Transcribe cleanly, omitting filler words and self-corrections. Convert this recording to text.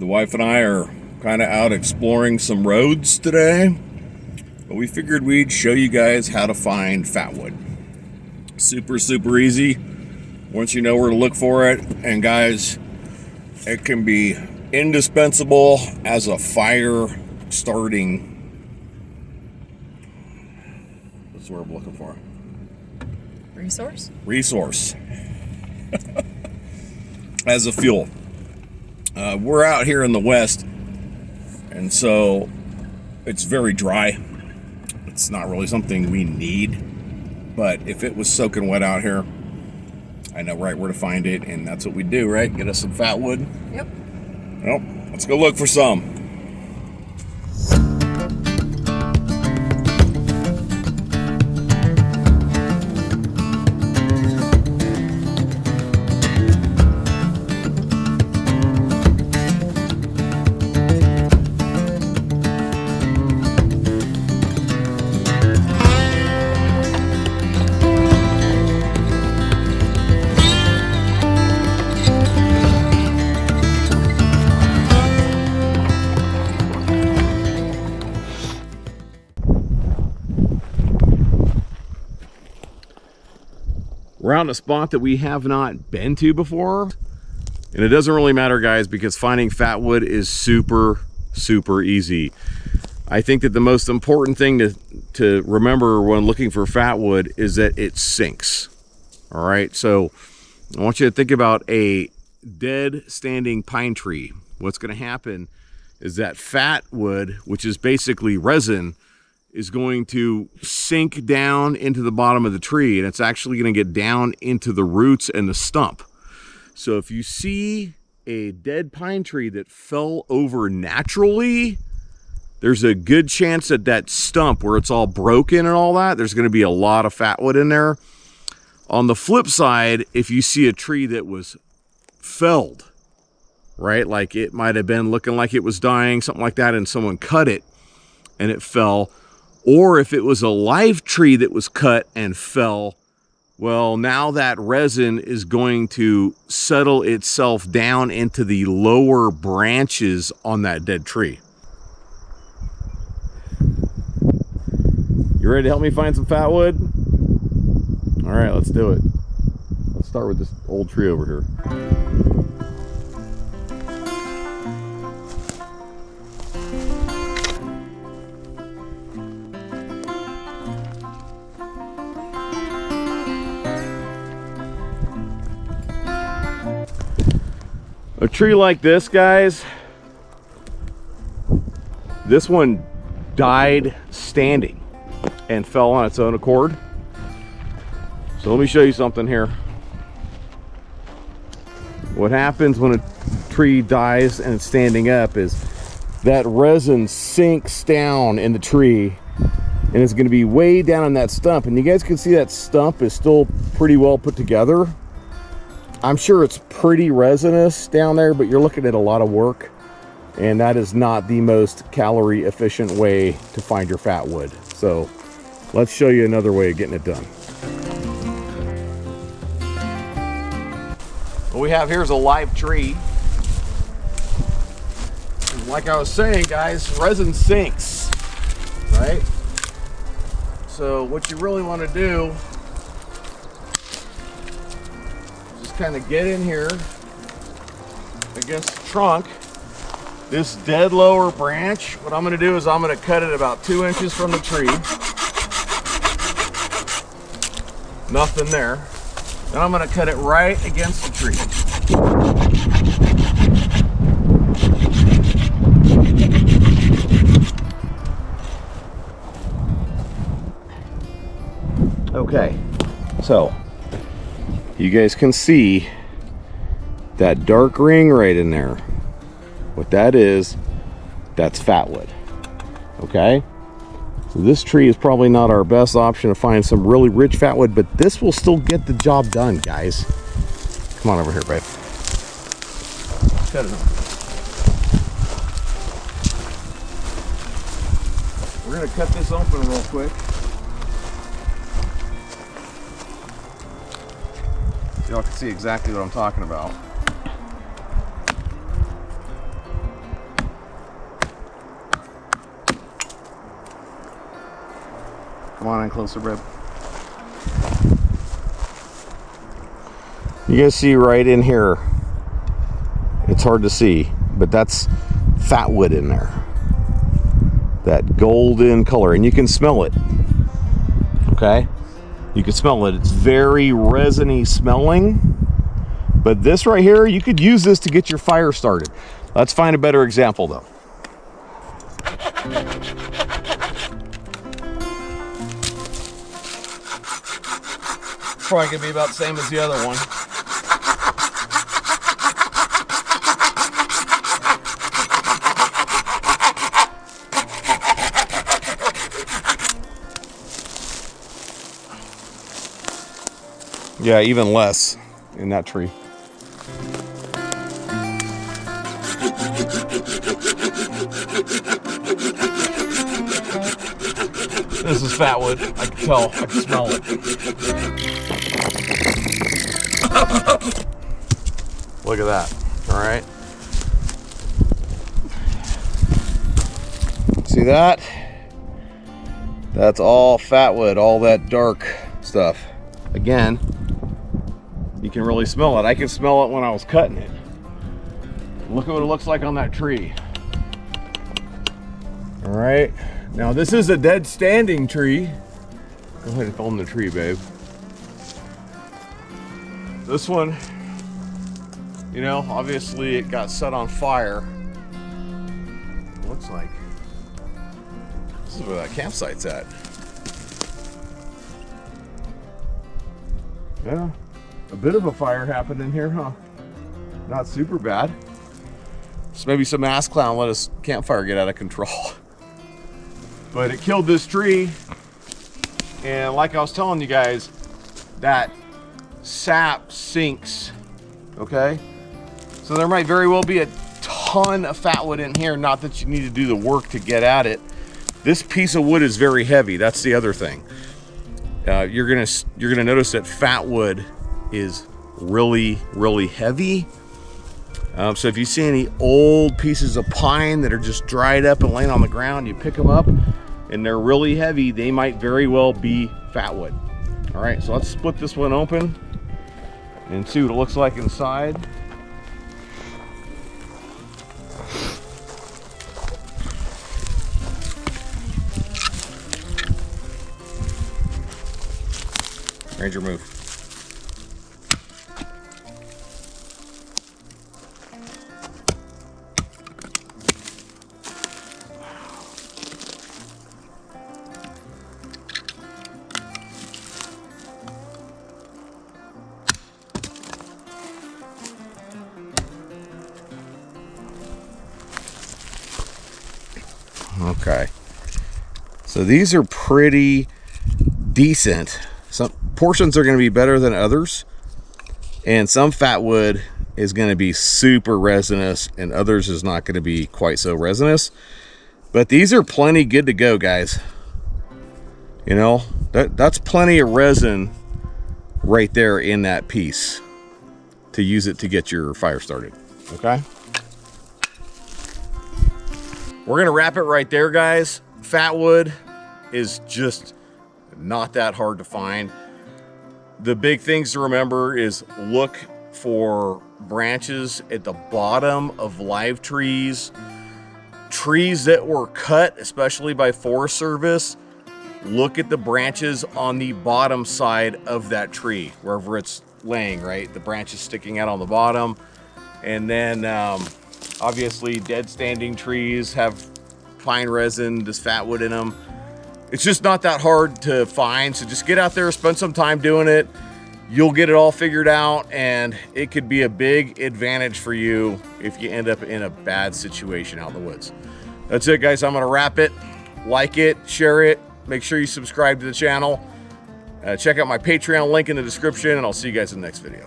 The wife and I are kind of out exploring some roads today, but we figured we'd show you guys how to find fatwood. Super easy once you know where to look for it. And guys, it can be indispensable as a fire starting, what's the word I'm looking for? Resource. As a fuel. We're out here in the West, and so it's very dry. It's not really something we need, but if it was soaking wet out here, I know right where to find it, and that's what we do, right? Get us some fatwood. Yep. Well, let's go look for some. We're out in a spot that we have not been to before, and it doesn't really matter, guys, because finding fatwood is super easy. I think that the most important thing to remember when looking for fatwood is that it sinks. All right, so I want you to think about a dead standing pine tree. What's going to happen is that fatwood, which is basically resin, is going to sink down into the bottom of the tree, and it's actually going to get down into the roots and the stump. So if you see a dead pine tree that fell over naturally, there's a good chance that that stump where it's all broken and all that, there's going to be a lot of fatwood in there. On the flip side, if you see a tree that was felled, right, like it might have been looking like it was dying, something like that, and someone cut it and it fell, or if it was a live tree that was cut and fell, well, now that resin is going to settle itself down into the lower branches on that dead tree. You ready to help me find some fatwood? All right, let's do it. Let's start with this old tree over here. A tree like this, guys, this one died standing and fell on its own accord. So let me show you something here. What happens when a tree dies and it's standing up is that resin sinks down in the tree, and it's going to be way down in that stump. And you guys can see that stump is still pretty well put together. I'm sure it's pretty resinous down there, but you're looking at a lot of work, and that is not the most calorie efficient way to find your fatwood. So let's show you another way of getting it done. What we have here is a live tree. And like I was saying, guys, resin sinks, right? So what you really want to do, kind of get in here against the trunk, this dead lower branch. What I'm going to do is I'm going to cut it about 2 inches from the tree. Nothing there. Then I'm going to cut it right against the tree. Okay, so you guys can see that dark ring right in there. What that is, that's fatwood. Okay, so this tree is probably not our best option to find some really rich fatwood, but this will still get the job done, guys. Come on over here, babe. Cut it off. We're gonna cut this open real quick. Y'all can see exactly what I'm talking about. Come on in closer, babe. You guys see right in here, it's hard to see, but that's fatwood in there. That golden color, and you can smell it. Okay? You can smell it. It's very resiny smelling. But this right here, you could use this to get your fire started. Let's find a better example though. Probably gonna be about the same as the other one. Yeah, even less in that tree. This is fatwood. I can tell. I can smell it. Look at that. All right. See that? That's all fatwood, all that dark stuff. Again, you can really smell it. I can smell it when I was cutting it. Look at what it looks like on that tree. All right. Now this is a dead standing tree. Go ahead and film the tree, babe. This one, you know, obviously it got set on fire. It looks like this is where that campsite's at. Yeah, a bit of a fire happened in here, huh? Not super bad. Just maybe some ass clown let his campfire get out of control. But it killed this tree, and like I was telling you guys, that sap sinks, okay? So there might very well be a ton of fatwood in here, not that you need to do the work to get at it. This piece of wood is very heavy. That's the other thing. You're gonna notice that fatwood is really heavy. So if you see any old pieces of pine that are just dried up and laying on the ground, you pick them up and they're really heavy, they might very well be fatwood. All right, so let's split this one open and see what it looks like inside. Ranger, move. Okay, so these are pretty decent. Some portions are going to be better than others, and some fatwood is going to be super resinous and others is not going to be quite so resinous, but these are plenty good to go, guys. You know, that's plenty of resin right there in that piece to use it to get your fire started. Okay, we're gonna wrap it right there, guys. Fatwood is just not that hard to find. The big things to remember is look for branches at the bottom of live trees. Trees that were cut, especially by Forest Service, look at the branches on the bottom side of that tree, wherever it's laying, right? The branches sticking out on the bottom. And then obviously dead standing trees have pine resin, this fatwood in them. It's just not that hard to find, so just get out there, spend some time doing it. You'll get it all figured out, and it could be a big advantage for you if you end up in a bad situation out in the woods. That's it, guys. I'm gonna wrap it. Like it, share it, make sure you subscribe to the channel. Check out my Patreon link in the description, and I'll see you guys in the next video.